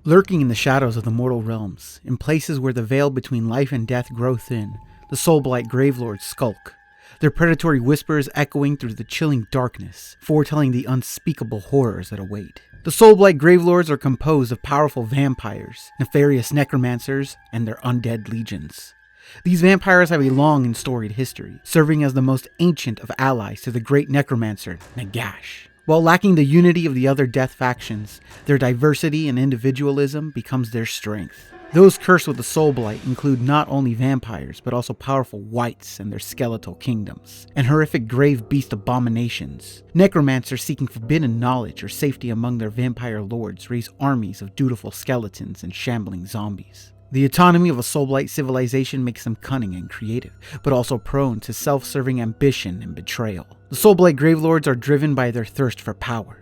Lurking in the shadows of the mortal realms, in places where the veil between life and death grow thin, the Soulblight Gravelords skulk, their predatory whispers echoing through the chilling darkness, foretelling the unspeakable horrors that await. The Soulblight Gravelords are composed of powerful vampires, nefarious necromancers, and their undead legions. These vampires have a long and storied history, serving as the most ancient of allies to the great necromancer, Nagash. While lacking the unity of the other death factions, their diversity and individualism becomes their strength. Those cursed with the Soulblight include not only vampires, but also powerful wights and their skeletal kingdoms, and horrific grave beast abominations. Necromancers seeking forbidden knowledge or safety among their vampire lords raise armies of dutiful skeletons and shambling zombies. The autonomy of a Soulblight civilization makes them cunning and creative, but also prone to self-serving ambition and betrayal. The Soulblight Gravelords are driven by their thirst for power.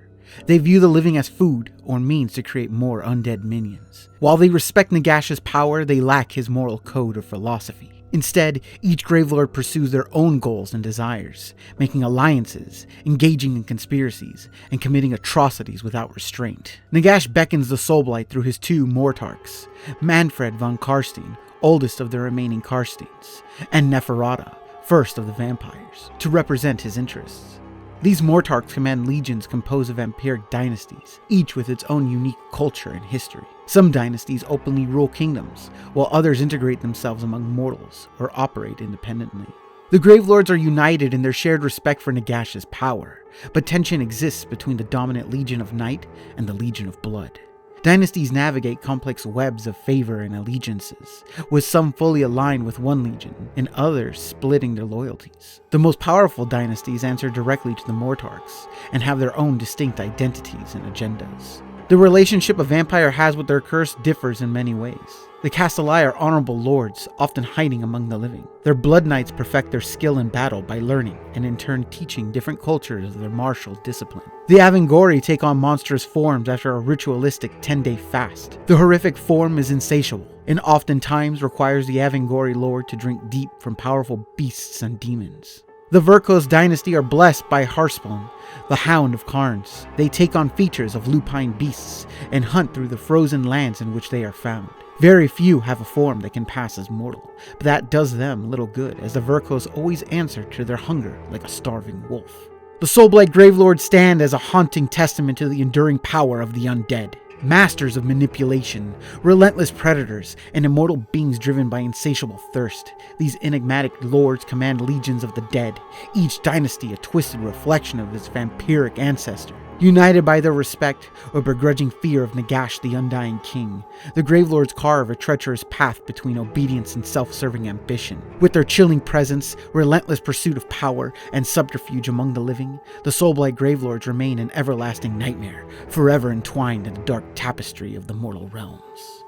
They view the living as food or means to create more undead minions. While they respect Nagash's power, they lack his moral code or philosophy. Instead, each Gravelord pursues their own goals and desires, making alliances, engaging in conspiracies, and committing atrocities without restraint. Nagash beckons the Soulblight through his two Mortarchs, Manfred von Karstein, oldest of the remaining Karsteins, and Neferata, first of the vampires, to represent his interests. These Mortarchs command legions composed of vampiric dynasties, each with its own unique culture and history. Some dynasties openly rule kingdoms, while others integrate themselves among mortals or operate independently. The Gravelords are united in their shared respect for Nagash's power, but tension exists between the dominant Legion of Night and the Legion of Blood. Dynasties navigate complex webs of favor and allegiances, with some fully aligned with one legion, and others splitting their loyalties. The most powerful dynasties answer directly to the Mortarchs, and have their own distinct identities and agendas. The relationship a vampire has with their curse differs in many ways. The Castelli are honorable lords, often hiding among the living. Their blood knights perfect their skill in battle by learning, and in turn teaching different cultures their martial discipline. The Avangori take on monstrous forms after a ritualistic 10-day fast. The horrific form is insatiable, and oftentimes requires the Avangori lord to drink deep from powerful beasts and demons. The Verkos dynasty are blessed by Harspawn, the Hound of Carns. They take on features of lupine beasts and hunt through the frozen lands in which they are found. Very few have a form that can pass as mortal, but that does them little good, as the Verkos always answer to their hunger like a starving wolf. The Soulblight Gravelords stand as a haunting testament to the enduring power of the undead. Masters of manipulation, relentless predators, and immortal beings driven by insatiable thirst, these enigmatic lords command legions of the dead, each dynasty a twisted reflection of its vampiric ancestor. United by their respect or begrudging fear of Nagash the Undying King, the Gravelords carve a treacherous path between obedience and self-serving ambition. With their chilling presence, relentless pursuit of power, and subterfuge among the living, the Soulblight Gravelords remain an everlasting nightmare, forever entwined in the dark tapestry of the mortal realms.